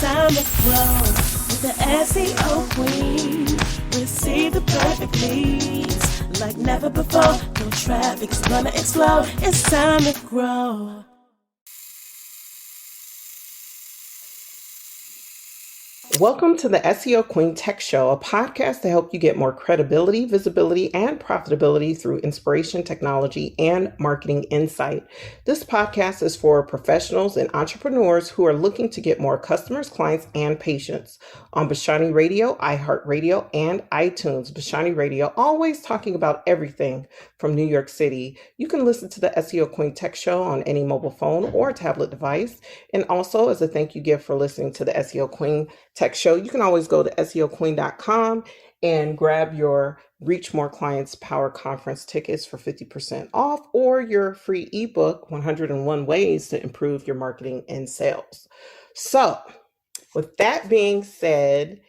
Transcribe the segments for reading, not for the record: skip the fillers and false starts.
time to grow with the SEO Queen. Receive the perfect leads like never before. No traffic is gonna explode. It's time to grow. Welcome to the SEO Queen Tech Show, a podcast to help you get more credibility, visibility, and profitability through inspiration, technology, and marketing insight. This podcast is for professionals and entrepreneurs who are looking to get more customers, clients, and patients. On Bashani Radio, iHeartRadio, and iTunes. Bashani Radio, always talking about everything from New York City. You can listen to the SEO Queen Tech Show on any mobile phone or tablet device. And also, as a thank you gift for listening to the SEO Queen Tech Show, you can always go to SEOqueen.com and grab your Reach More Clients Power Conference tickets for 50% off, or your free ebook, 101 Ways to Improve Your Marketing and Sales. So, with that being said,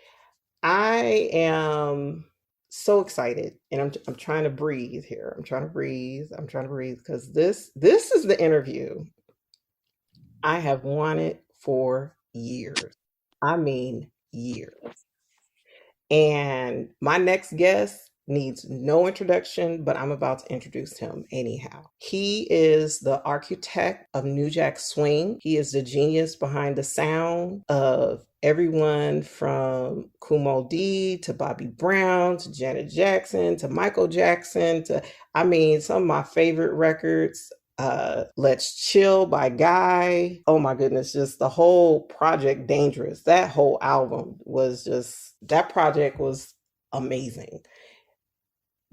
I am so excited, and I'm trying to breathe here. I'm trying to breathe because this is the interview I have wanted for years. I mean, years. And my next guest needs no introduction, but I'm about to introduce him anyhow. He is the architect of New Jack Swing. He is the genius behind the sound of everyone from Kumo D to Bobby Brown to Janet Jackson to Michael Jackson to, some of my favorite records. Let's Chill by Guy. Oh my goodness, just the whole project Dangerous. That whole album was that project was amazing.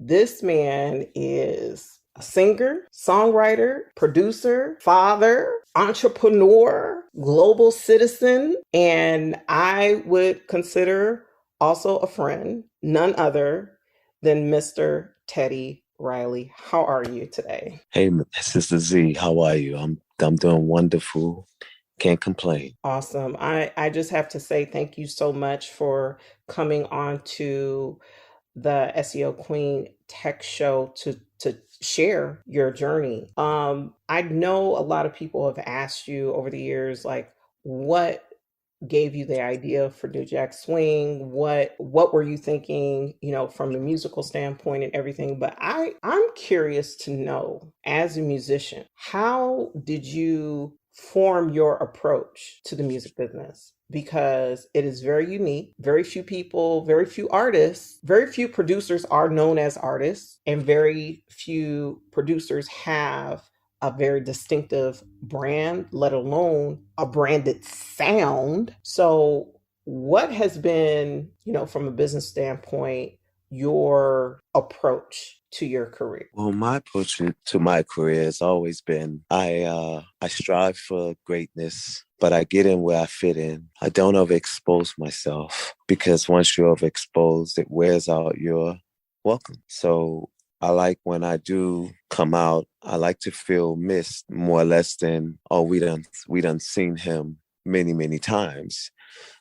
This man is a singer, songwriter, producer, father, entrepreneur, global citizen, and I would consider also a friend, none other than Mr. Teddy Riley. How are you today? Hey, Sister Z, how are you? I'm doing wonderful. Can't complain. Awesome. I just have to say thank you so much for coming on to the SEO Queen Tech Show to share your journey. I know a lot of people have asked you over the years, like, what gave you the idea for New Jack Swing? What were you thinking, from the musical standpoint and everything? But I'm curious to know, as a musician, how did you form your approach to the music business? Because it is very unique. Very few people, very few artists, very few producers are known as artists, and very few producers have a very distinctive brand, let alone a branded sound. So what has been, from a business standpoint, your approach to your career? Well, my approach to my career has always been, I strive for greatness, but I get in where I fit in. I don't overexpose myself, because once you're overexposed, it wears out your welcome. So I like when I do come out, I like to feel missed more or less than, we done seen him many, many times.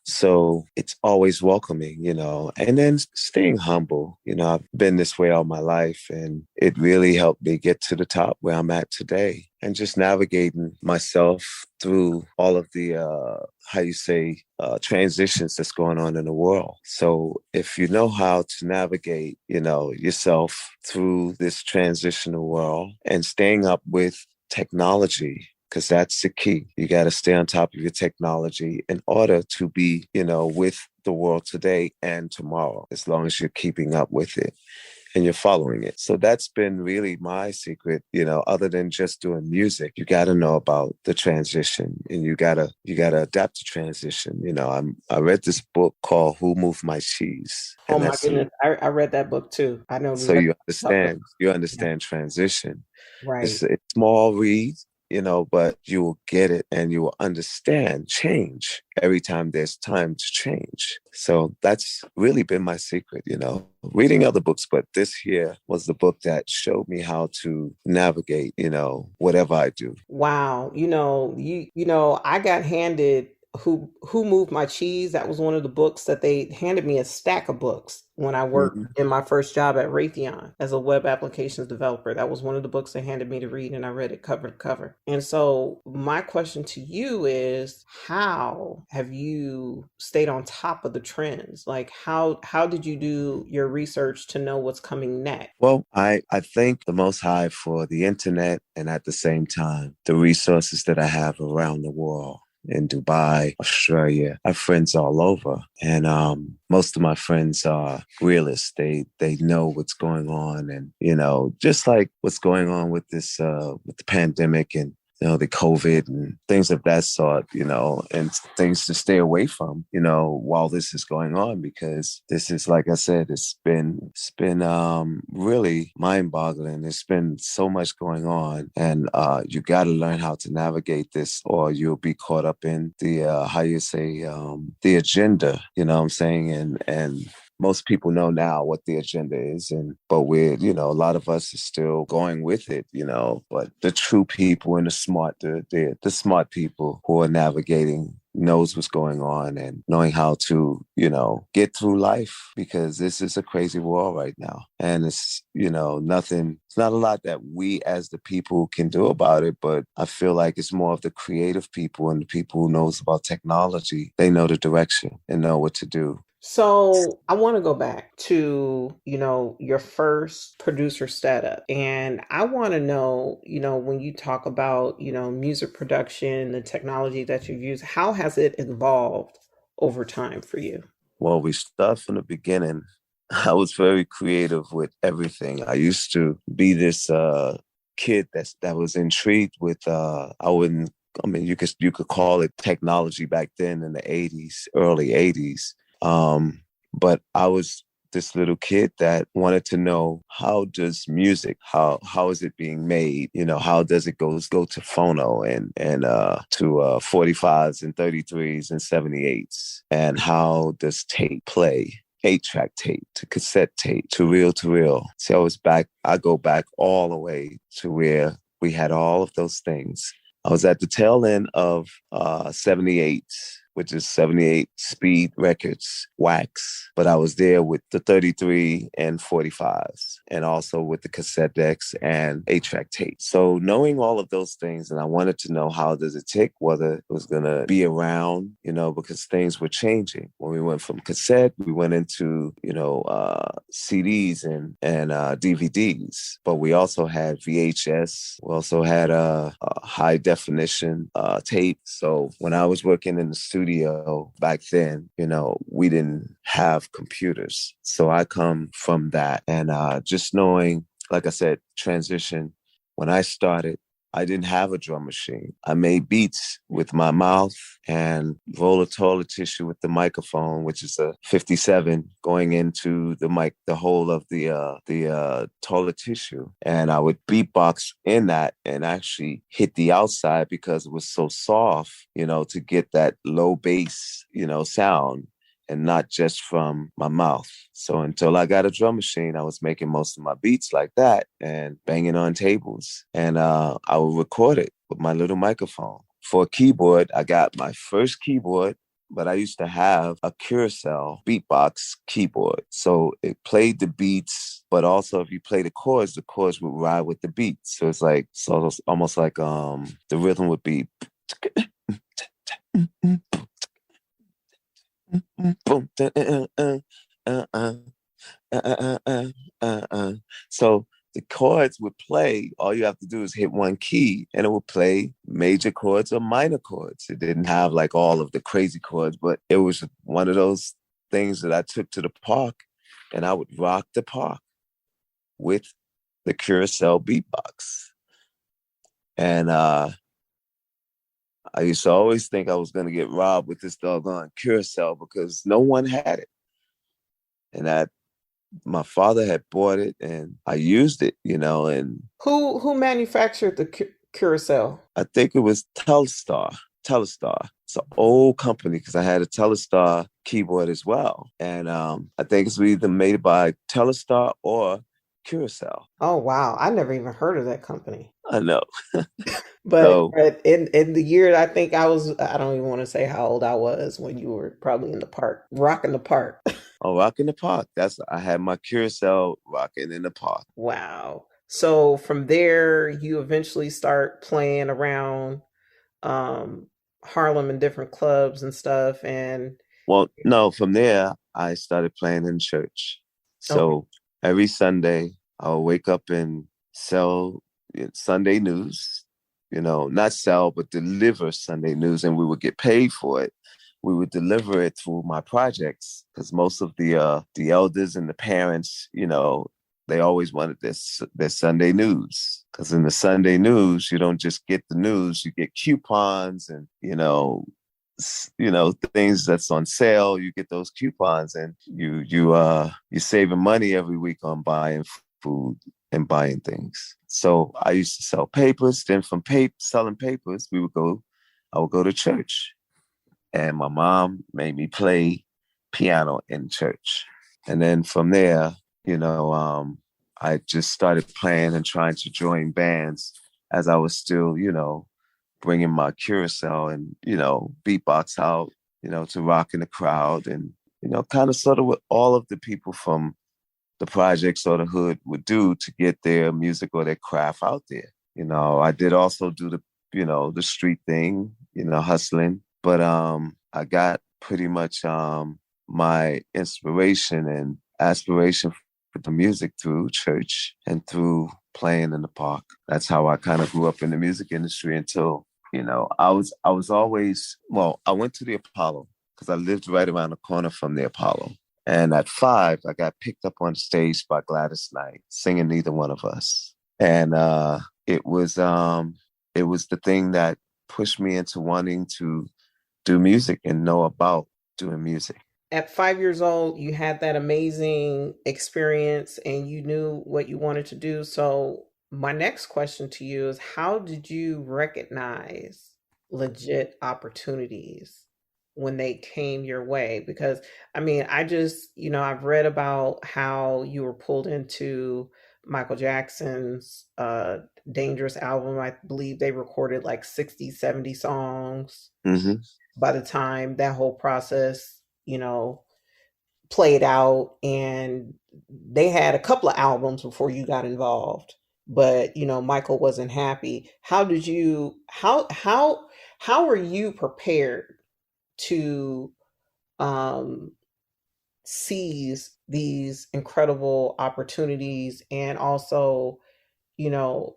So it's always welcoming, and then staying humble. I've been this way all my life, and it really helped me get to the top where I'm at today, and just navigating myself through all of the, transitions that's going on in the world. So if you know how to navigate, yourself through this transitional world and staying up with technology, because that's the key. You got to stay on top of your technology in order to be, with the world today and tomorrow, as long as you're keeping up with it and you're following it. So that's been really my secret, other than just doing music. You got to know about the transition, and you got to adapt to transition. I read this book called Who Moved My Cheese? Oh my goodness. I read that book too. I know. So you understand transition. Right. It's a small read, but you will get it, and you will understand change every time there's time to change. So that's really been my secret, reading other books, but this here was the book that showed me how to navigate, whatever I do. Wow. I got handed Who Moved My Cheese. That was one of the books that they handed me, a stack of books when I worked Mhm. in my first job at Raytheon as a web applications developer. That was one of the books they handed me to read, and I read it cover to cover. And so my question to you is, how have you stayed on top of the trends? Like how did you do your research to know what's coming next? Well, I thank the Most High for the internet and at the same time, the resources that I have around the world. In Dubai, Australia, I have friends all over, and most of my friends are realists. They know what's going on, and just like what's going on with this with the pandemic and the COVID and things of that sort, and things to stay away from, while this is going on, because this is, like I said, it's been really mind boggling. There's been so much going on, and you got to learn how to navigate this, or you'll be caught up in the, the agenda, you know what I'm saying? And most people know now what the agenda is, but a lot of us are still going with it, but the true people and the smart people who are navigating knows what's going on and knowing how to, get through life, because this is a crazy world right now. And it's not a lot that we as the people can do about it, but I feel like it's more of the creative people and the people who knows about technology. They know the direction and know what to do. So I want to go back to, your first producer setup. And I want to know, when you talk about, music production, the technology that you've used, how has it evolved over time for you? Well, we start from the beginning. I was very creative with everything. I used to be this kid that was intrigued with you could call it technology back then in the 80s, early 80s. But I was this little kid that wanted to know, how does music, how is it being made? How does it go to phono and to 45s and 33s and 78s? And how does tape play? 8-track tape to cassette tape to reel to reel. So I go back all the way to where we had all of those things. I was at the tail end of 78, which is 78 speed records, wax. But I was there with the 33 and 45s, and also with the cassette decks and 8-track tape. So knowing all of those things, and I wanted to know, how does it tick, whether it was going to be around, because things were changing. When we went from cassette, we went into, CDs and DVDs, but we also had VHS. We also had a high definition tape. So when I was working in the studio back then, we didn't have computers. So I come from that, and just knowing, like I said, transition. When I started, I didn't have a drum machine. I made beats with my mouth and roll of toilet tissue with the microphone, which is a 57 going into the mic, the hole of the toilet tissue. And I would beatbox in that and actually hit the outside because it was so soft, to get that low bass, sound, and not just from my mouth. So until I got a drum machine, I was making most of my beats like that and banging on tables. And I would record it with my little microphone. For a keyboard, I got my first keyboard, but I used to have a Curacell beatbox keyboard. So it played the beats, but also if you play the chords would ride with the beats. So it's almost like the rhythm would be boom. So the chords would play. All you have to do is hit one key, and it would play major chords or minor chords. It didn't have like all of the crazy chords, but it was one of those things that I took to the park, and I would rock the park with the Curacell beatbox. And I used to always think I was going to get robbed with this doggone Curacell because no one had it. And that my father had bought it and I used it, and Who manufactured the Curacell? I think it was Telstar. Telstar. It's an old company because I had a Telstar keyboard as well. And I think it's either made by Telstar or Curacao. Oh, wow. I never even heard of that company. I know. But, So, but in the year, I think I don't even want to say how old I was when you were probably in the park, rocking the park. oh, Rock in the Park. I had my Curacao rocking in the park. Wow. So from there, you eventually start playing around um, Harlem in different clubs and stuff. And Well, no, from there, I started playing in church. okay, So every Sunday, I'll wake up and sell Sunday news, not sell, but deliver Sunday news, and we would get paid for it. We would deliver it through my projects because most of the elders and the parents, they always wanted their Sunday news. Because in the Sunday news, you don't just get the news, you get coupons and things that's on sale. You get those coupons, and you're saving money every week on buying food and buying things. So I used to sell papers. Then from selling papers, I would go to church, and my mom made me play piano in church. And then from there, I just started playing and trying to join bands as I was still, bringing my Curacao and, beatbox out, to rock in the crowd and, kind of sort of what all of the people from the projects or the hood would do to get their music or their craft out there. I did also do the street thing, hustling, but I got pretty much my inspiration and aspiration for the music through church and through playing in the park. That's how I kind of grew up in the music industry until, I was always, well, I went to the Apollo because I lived right around the corner from the Apollo. And at 5, I got picked up on stage by Gladys Knight singing Neither One of Us. And it was the thing that pushed me into wanting to do music and know about doing music. at 5 years old, you had that amazing experience and you knew what you wanted to do. So, my next question to you is how did you recognize legit opportunities when they came your way? Because, I mean, I've read about how you were pulled into Michael Jackson's Dangerous album. I believe they recorded like 60, 70 songs Mm-hmm. by the time that whole process, you know, played out, and they had a couple of albums before you got involved. But, Michael wasn't happy. How were you prepared to um seize these incredible opportunities and also, you know,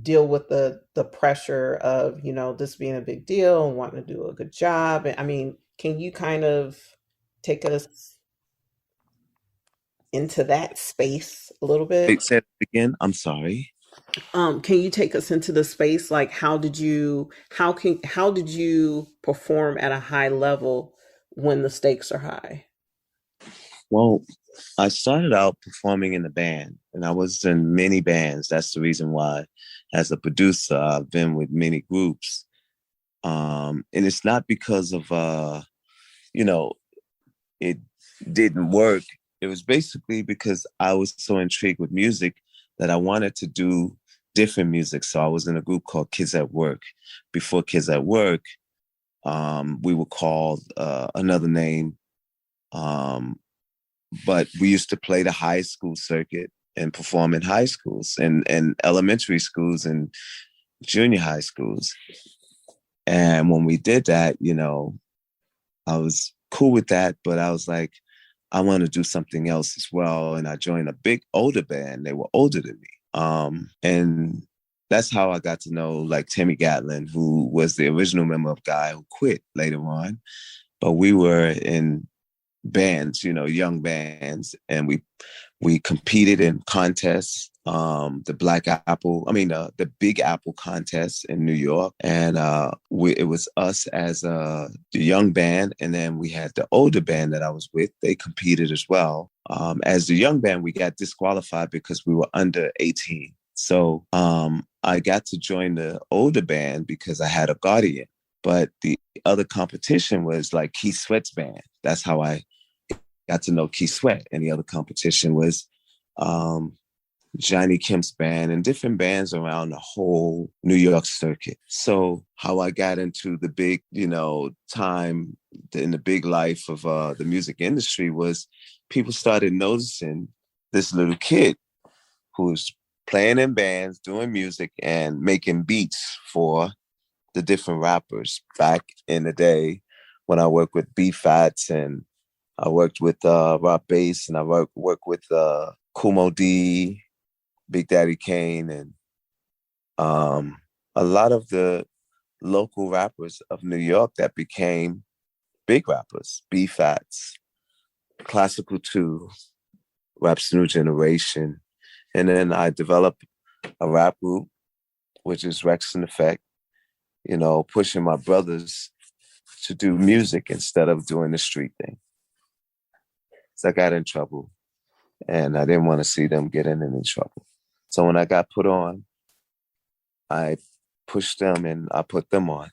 deal with the pressure of, this being a big deal and wanting to do a good job? And I mean, can you kind of take us into that space a little Wait, bit? say it again. I'm sorry. Can you take us into the space? Like, how did you perform at a high level when the stakes are high? Well, I started out performing in the band, and I was in many bands. That's the reason why, as a producer, I've been with many groups. And it's not because of, you know, it didn't work. It was basically because I was so intrigued with music that I wanted to do different music. So I was in a group called Kids at Work. Before Kids at Work, we were called another name. Um, but we used to play the high school circuit and perform in high schools and elementary schools and junior high schools. And when we did that, I was cool with that, but I was like, I want to do something else as well. And I joined a big older band. They were older than me. And that's how I got to know like Timmy Gatlin, who was the original member of Guy who quit later on. But we were in bands, young bands, and we competed in contests, the the Big Apple contest in New York, and it was us as the young band, and then we had the older band that I was with. They competed as well. As the young band, we got disqualified because we were under 18. So I got to join the older band because I had a guardian. But the other competition was like Keith Sweat's band. That's how I got to know Keith Sweat. And the other competition was Johnny Kemp's band, and different bands around the whole New York circuit. So how I got into the big, time in the big life of the music industry was people started noticing this little kid who's playing in bands, doing music, and making beats for the different rappers back in the day when I worked with B-Fats, and I worked with Rob Bass, and I worked with Kumo D, Big Daddy Kane, and a lot of the local rappers of New York that became big rappers, B-Fats, Classical 2, Rap's New Generation. And then I developed a rap group, which is Rex and Effect, pushing my brothers to do music instead of doing the street thing. So I got in trouble, and I didn't want to see them get in any trouble. So when I got put on, I pushed them and I put them on.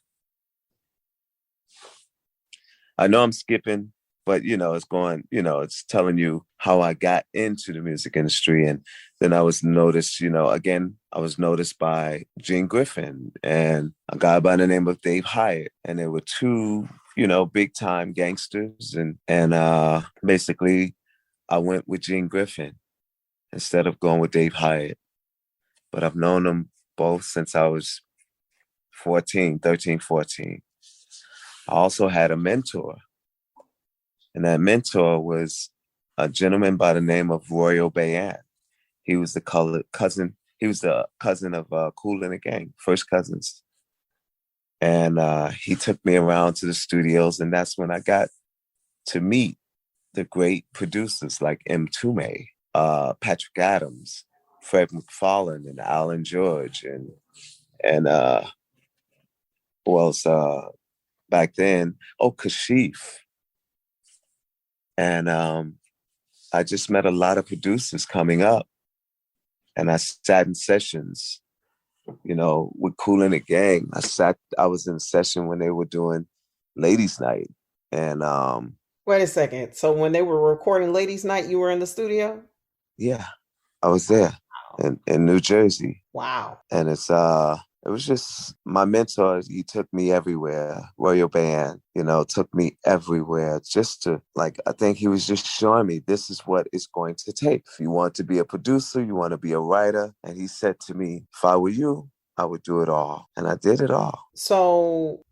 I know I'm skipping, but it's telling you how I got into the music industry. And then I was noticed, I was noticed by Gene Griffin and a guy by the name of Dave Hyatt. And there were two, big time gangsters. And basically I went with Gene Griffin instead of going with Dave Hyatt. But I've known them both since I was 14. I also had a mentor, and that mentor was a gentleman by the name of Royal Bayan. He was the cousin. He was the cousin of Kool and the Gang, first cousins. And he took me around to the studios, and that's when I got to meet the great producers like M. Tume, Patrick Adams, Fred McFarlane, and Alan George, and who else back then? Oh, Kashif. And I just met a lot of producers coming up, and I sat in sessions, with Kool and the Gang. I was in a session when they were doing Ladies Night, and Wait a second. So when they were recording Ladies Night, you were in the studio? yeah, I was there in New Jersey. Wow. And it was just my mentor. He took me everywhere. Royal Band, took me everywhere just to, I think he was just showing me this is what it's going to take. If you want to be a producer, you want to be a writer. And he said to me, if I were you, I would do it all. And I did it all. So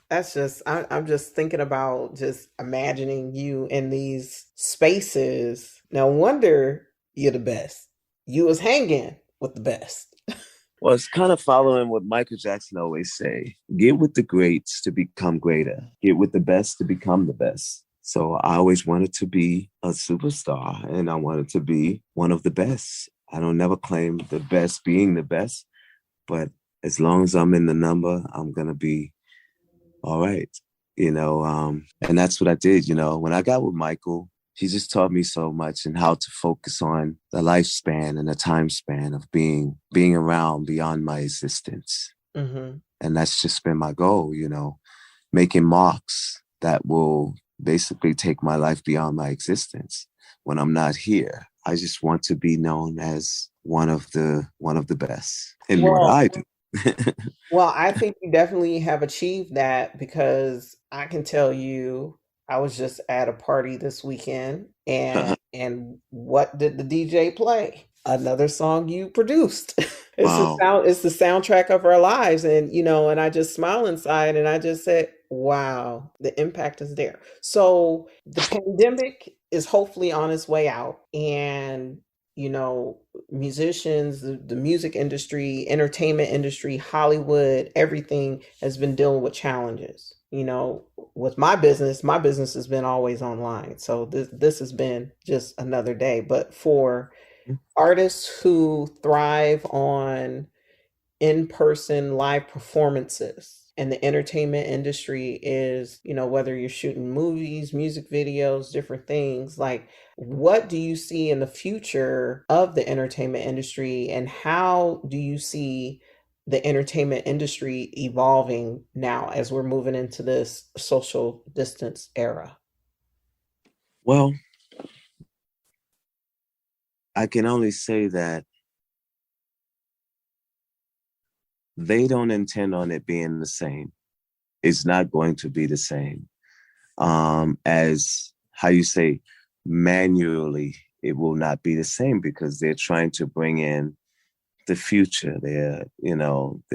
that's I'm just thinking about just imagining you in these spaces. No wonder you're the best. You was hanging with the best. Well, it's kind of following what Michael Jackson always say, get with the greats to become greater, get with the best to become the best. So I always wanted to be a superstar, and I wanted to be one of the best. I don't never claim the best being the best, but as long as I'm in the number, I'm going to be all right. And that's what I did. When I got with Michael, he just taught me so much, and how to focus on the lifespan and the time span of being around beyond my existence. Mm-hmm. And that's just been my goal, making marks that will basically take my life beyond my existence. When I'm not here, I just want to be known as one of the best in what I do. Well, I think you definitely have achieved that, because I can tell you, I was just at a party this weekend, and what did the DJ play? Another song you produced. It's the soundtrack of our lives, and and I just smile inside, and I just said, wow, the impact is there. So the pandemic is hopefully on its way out, and musicians, the music industry, entertainment industry, Hollywood, everything has been dealing with challenges. With my business has been always online. So this has been just another day. But for artists who thrive on in-person live performances, and the entertainment industry is, whether you're shooting movies, music videos, different things, what do you see in the future of the entertainment industry, and how do you see the entertainment industry evolving now as we're moving into this social distance era? Well, I can only say that they don't intend on it being the same. It's not going to be the same. As how you say, manually, it will not be the same because they're trying to bring in the future. They're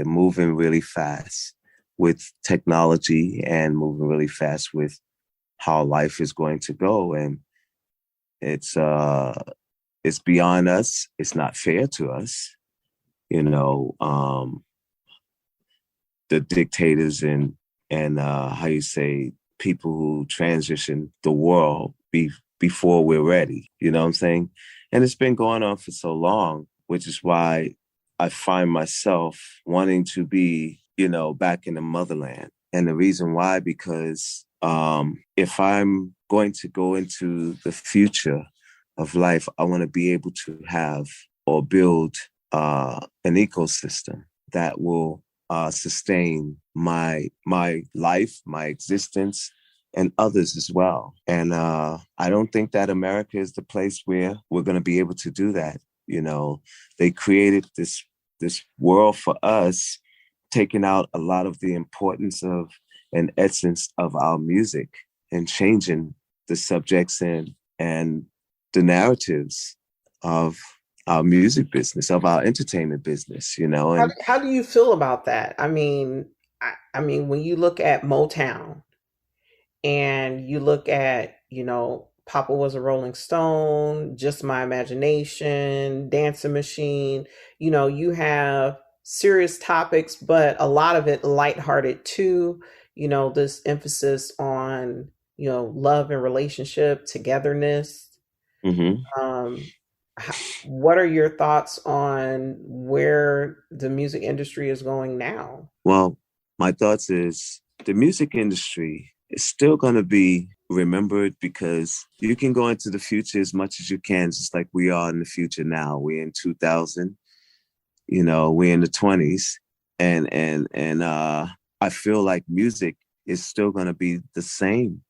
moving really fast with technology and moving really fast with how life is going to go. And it's beyond us. It's not fair to us. The dictators and how you say, people who transition the world before we're ready. You know what I'm saying? And it's been going on for so long, which is why I find myself wanting to be, back in the motherland. And the reason why, because if I'm going to go into the future of life, I want to be able to have or build an ecosystem that will sustain my life, my existence, and others as well. And I don't think that America is the place where we're going to be able to do that. They created this world for us, taking out a lot of the importance of and essence of our music and changing the subjects and the narratives of our music business, of our entertainment business, And How do you feel about that? I mean, when you look at Motown and you look at, Papa Was a Rolling Stone, Just My Imagination, Dancing Machine, you have serious topics, but a lot of it lighthearted too. This emphasis on, love and relationship, togetherness. mm-hmm. What are your thoughts on where the music industry is going now? Well, my thoughts is the music industry is still going to be remembered because you can go into the future as much as you can, just like we are in the future now. We're in 2000, we're in the 20s. And I feel like music is still going to be the same.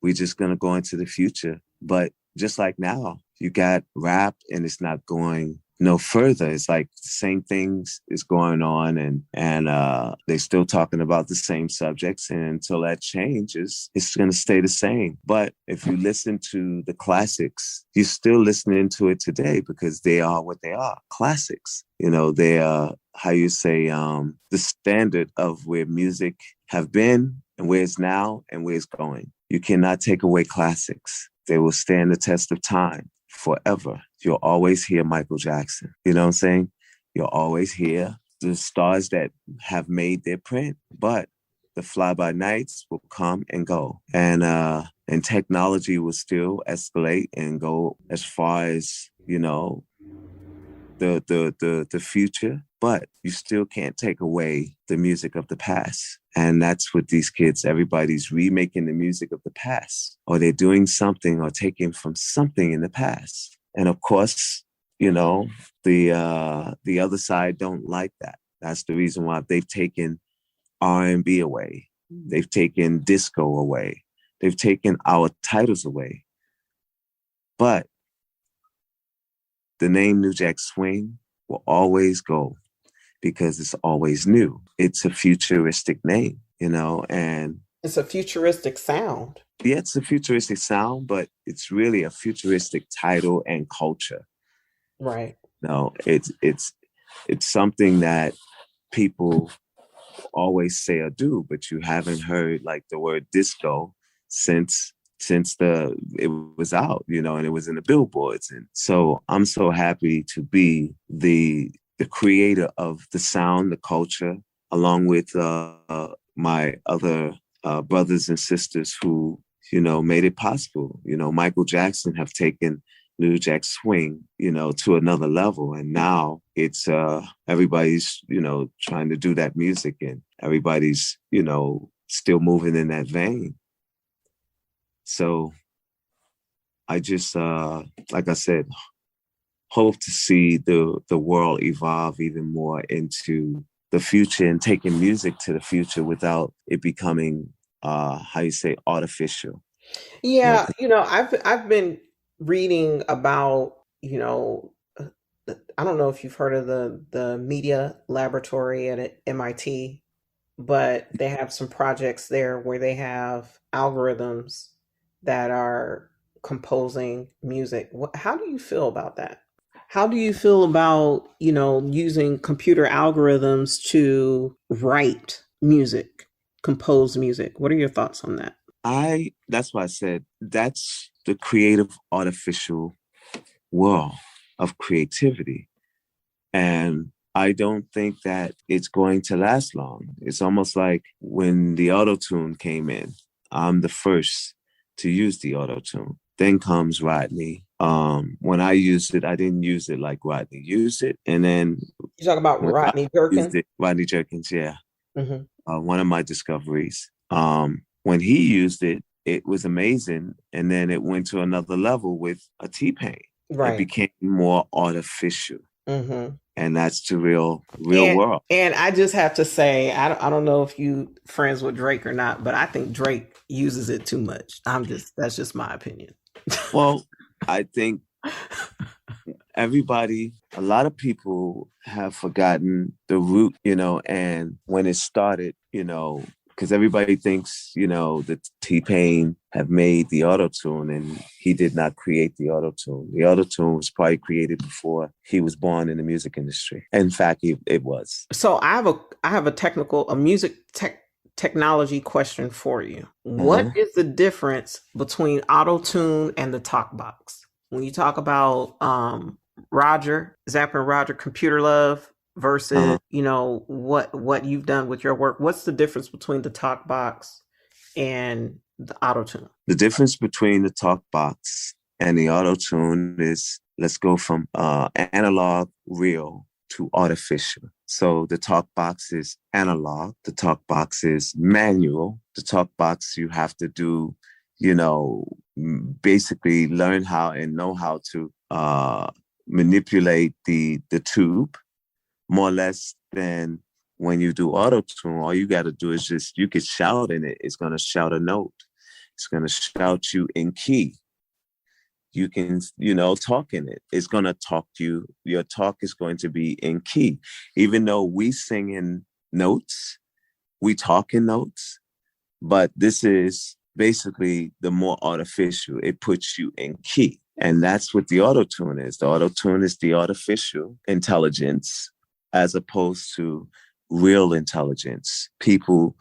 We're just going to go into the future. But just like now, you got rap and it's not going no further. It's like the same things is going on and they're still talking about the same subjects. And until that changes, it's going to stay the same. But if you listen to the classics, you're still listening to it today because they are what they are, classics. They are, how you say, the standard of where music have been and where it's now and where it's going. You cannot take away classics. They will stand the test of time forever. You'll always hear Michael Jackson. You know what I'm saying? You'll always hear the stars that have made their print, but the fly-by-nights will come and go. And technology will still escalate and go as far as, the future, but you still can't take away the music of the past. And that's what these kids, everybody's remaking the music of the past, or they're doing something or taking from something in the past. And of course, the other side don't like that. That's the reason why they've taken R&B away. They've taken disco away. They've taken our titles away. But the name New Jack Swing will always go because it's always new. It's a futuristic name, and it's a futuristic sound. Yeah, it's a futuristic sound, but it's really a futuristic title and culture. Right. No, it's something that people always say or do, but you haven't heard like the word disco since it was out, and it was in the billboards. And so I'm so happy to be the creator of the sound, the culture, along with my other brothers and sisters who, made it possible. Michael Jackson have taken New Jack Swing, to another level. And now it's everybody's, trying to do that music, and everybody's, still moving in that vein. So I just, like I said, hope to see the world evolve even more into the future and taking music to the future without it becoming, how you say, artificial. Yeah, I've been reading about, I don't know if you've heard of the media laboratory at MIT, but they have some projects there where they have algorithms that are composing music. How do you feel about that? How do you feel about, using computer algorithms to write music, compose music? What are your thoughts on that? That's why I said that's the creative artificial world of creativity. And I don't think that it's going to last long. It's almost like when the auto-tune came in, I'm the first to use the auto-tune. Then comes Rodney. When I used it, I didn't use it like Rodney used it. And then You talk about Rodney Jerkins? Rodney Jerkins, yeah. Mm-hmm. One of my discoveries. When he used it, it was amazing. And then it went to another level with a T-Pain. Right. It became more artificial. Mm-hmm. And that's the real world. And I just have to say, I don't know if you friends with Drake or not, but I think Drake uses it too much. That's just my opinion. Well, I think a lot of people have forgotten the root, and when it started, because everybody thinks, that T-Pain have made the auto-tune, and he did not create the auto-tune. The auto-tune was probably created before he was born in the music industry. In fact, it was. So I have a music technology question for you. Mm-hmm. What is the difference between auto-tune and the talk box? When you talk about Zapper Roger, Computer Love, versus what you've done with your work, what's the difference between the talk box and the auto-tune? The difference between the talk box and the auto-tune is, let's go from analog real to artificial. So the talk box is analog, the talk box is manual. The talk box, you have to do, basically learn how and know how to manipulate the tube more or less than when you do auto-tune. All you got to do is you could shout in it. It's going to shout a note. It's going to shout you in key. You can, talk in it. It's going to talk you. Your talk is going to be in key. Even though we sing in notes, we talk in notes, but this is basically the more artificial. It puts you in key. And that's what the auto-tune is. The auto-tune is the artificial intelligence as opposed to real intelligence. People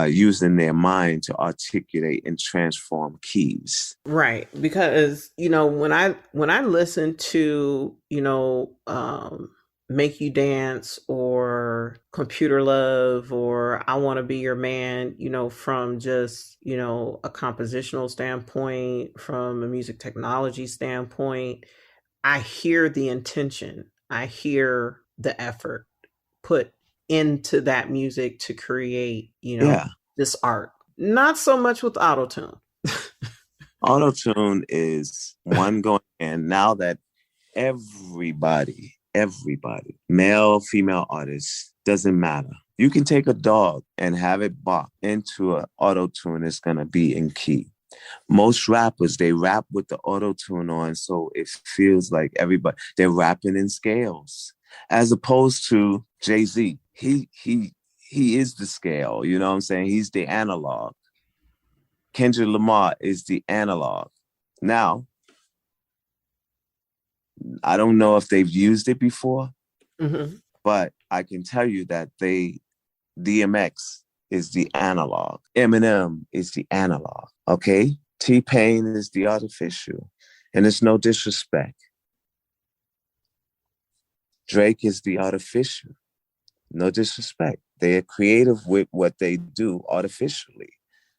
using their mind to articulate and transform keys. Right. Because, when I listen to, Make You Dance or Computer Love or I Want to Be Your Man, from just, a compositional standpoint, from a music technology standpoint, I hear the intention. I hear the effort put into that music to create, this art. Not so much with auto-tune. Auto-tune is one going, and now that everybody, male, female artists, doesn't matter. You can take a dog and have it bark into an auto-tune. It's going to be in key. Most rappers, they rap with the auto-tune on, so it feels like they're rapping in scales. As opposed to Jay-Z, he is the scale, you know what I'm saying? He's the analog. Kendrick Lamar is the analog. Now, I don't know if they've used it before, but I can tell you that DMX is the analog. Eminem is the analog, okay? T-Pain is the artificial, and it's no disrespect. Drake is the artificial. No disrespect. They are creative with what they do artificially.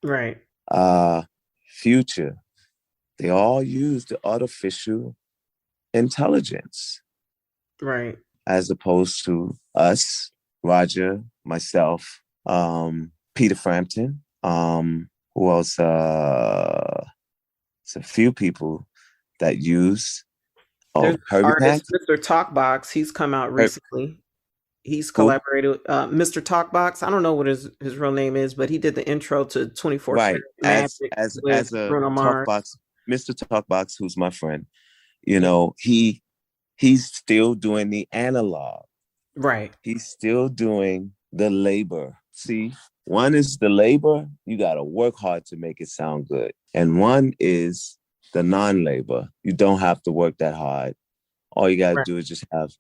Right. Future. They all use the artificial intelligence. Right. As opposed to us, Roger, myself, Peter Frampton, who else? It's a few people that use. There's artist Mr. Talkbox. He's come out recently. He's collaborated with Mr. Talkbox. I don't know what his real name is, but he did the intro to 24/7 right. Magic as with a Bruno Mars. Talkbox, Mr. Talkbox, who's my friend. He He's still doing the analog. Right. He's still doing the labor. See, one is the labor. You got to work hard to make it sound good. And one is the non-labor. You don't have to work that hard. All you got to Right. do is just have,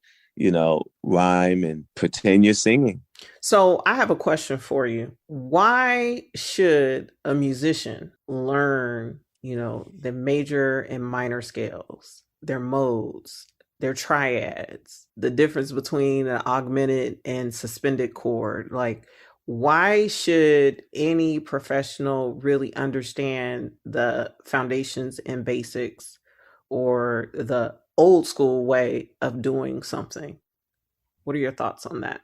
rhyme and pretend you're singing. So I have a question for you. Why should a musician learn, the major and minor scales, their modes, their triads, the difference between an augmented and suspended chord? Like, why should any professional really understand the foundations and basics or the old school way of doing something? What are your thoughts on that?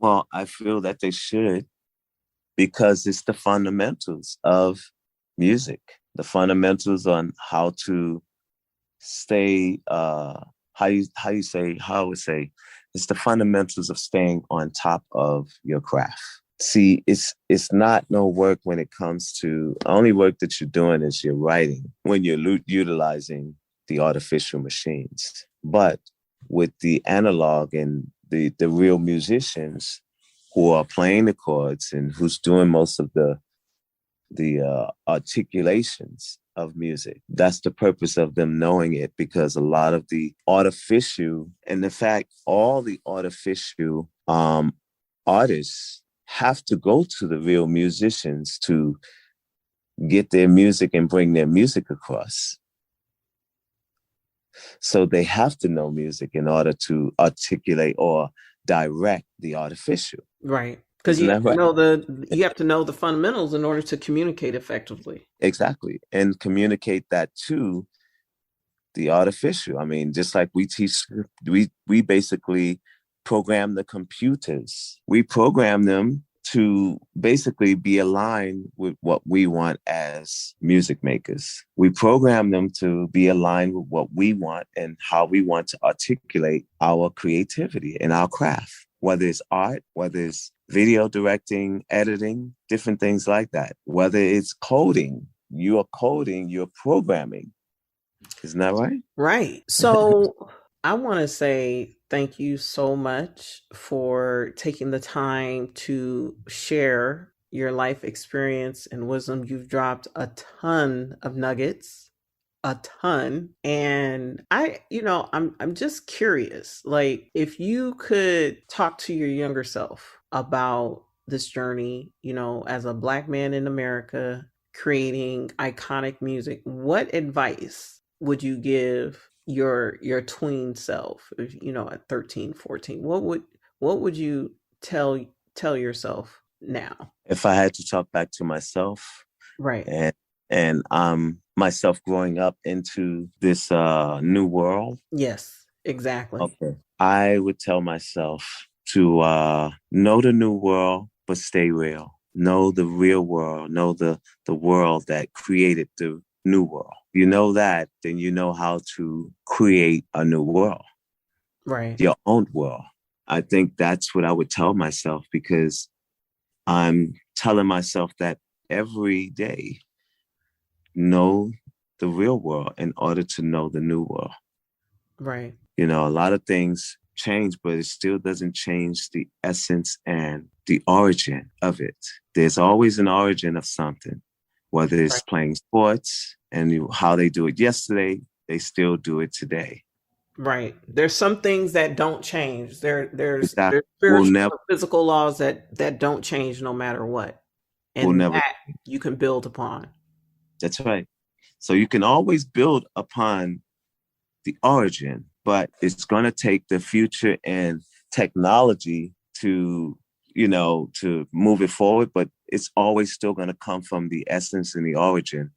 Well, I feel that they should, because it's the fundamentals of music, the fundamentals on how to stay, how I would say, it's the fundamentals of staying on top of your craft. See, it's not no work when it comes to, only work that you're doing is your writing when you're utilizing the artificial machines. But with the analog and the real musicians who are playing the chords and who's doing most of the articulations of music. That's the purpose of them knowing it, because a lot of the artificial, and in fact, all the artificial artists have to go to the real musicians to get their music and bring their music across. So they have to know music in order to articulate or direct the artificial. Right. Because you have to know the fundamentals in order to communicate effectively. Exactly. And communicate that to the artificial. I mean, just like we teach, we basically program the computers. We program them to basically be aligned with what we want as music makers. We program them to be aligned with what we want and how we want to articulate our creativity and our craft, whether it's art, whether it's video directing, editing, different things like that. Whether it's coding, you're programming. Isn't that right? Right. So I want to say thank you so much for taking the time to share your life experience and wisdom. You've dropped a ton of nuggets, a ton. And I'm just curious, like, if you could talk to your younger self about this journey, as a Black man in America creating iconic music, what advice would you give your tween self, at 13, 14? What would you tell yourself now? If I had to talk back to myself, right, and myself growing up into this new world. Yes, exactly. Okay. I would tell myself to know the new world, but stay real. Know the real world. Know the world that created the new world. You know that, then you know how to create a new world. Right. Your own world. I think that's what I would tell myself, because I'm telling myself that every day. Know the real world in order to know the new world. Right. A lot of things change, but it still doesn't change the essence and the origin of it. There's always an origin of something, whether it's playing sports and how they do it yesterday, they still do it today. Right. There's some things that don't change. There's Exactly. spiritual physical laws that don't change no matter what. And that you can build upon. That's right. So you can always build upon the origin, but it's going to take the future and technology to move it forward. But it's always still going to come from the essence and the origin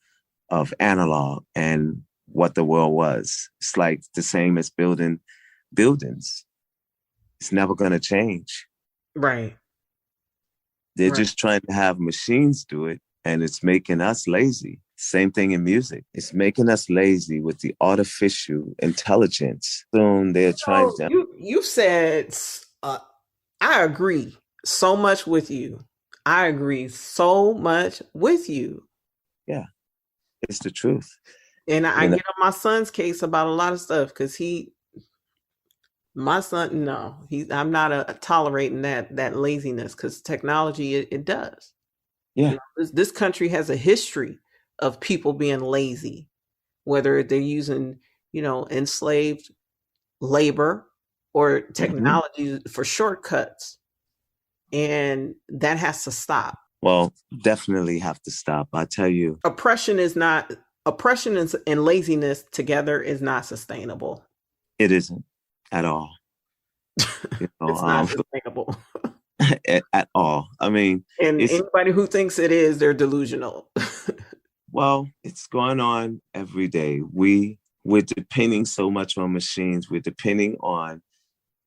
of analog and what the world was. It's like the same as building buildings. It's never going to change. Right. They're just trying to have machines do it, and it's making us lazy. Same thing in music. It's making us lazy with the artificial intelligence. Soon they're trying to... You said, I agree so much with you. I agree so much with you. Yeah, it's the truth. And I You know, get on my son's case about a lot of stuff because my son, no, I'm not tolerating that laziness because technology, it does. yeah, This country has a history of people being lazy, whether they're using, enslaved labor or hmm technology for shortcuts. And that has to stop. well, definitely have to stop. I tell you, Oppression and laziness together is not sustainable. it isn't at all. You know, It's not sustainable. at all. I mean, And it's anybody who thinks it is, they're delusional. well, it's going on every day. We're depending so much on machines. We're depending on,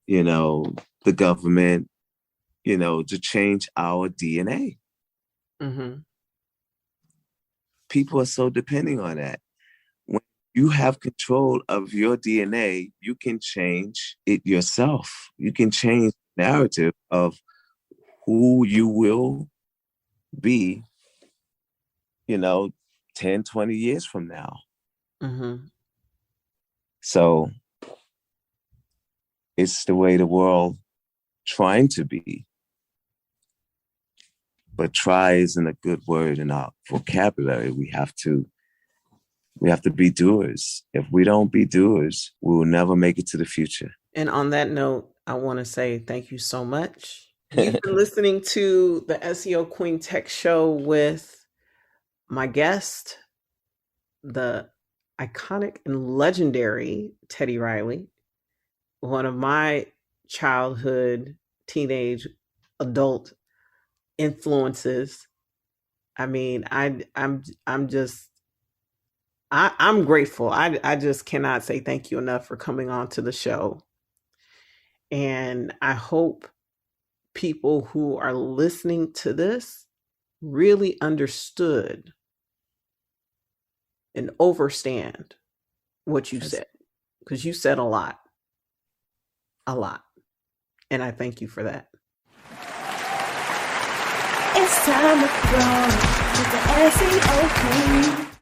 the government, to change our DNA. Mm-hmm. People are so depending on that. When you have control of your DNA, you can change it yourself. You can change the narrative of who you will be, 10, 20 years from now. Mm-hmm. So it's the way the world trying to be. But try isn't a good word in our vocabulary. We have to be doers. If we don't be doers, we will never make it to the future. And on that note, I want to say thank you so much. You've been listening to the SEO Queen Tech Show with my guest, the iconic and legendary Teddy Riley, one of my childhood, teenage, adult influences. I mean, I'm grateful. I just cannot say thank you enough for coming on to the show. And I hope people who are listening to this really understood and understand what you said, because you said a lot. And I thank you for that. It's time to grow with the SEO Queen.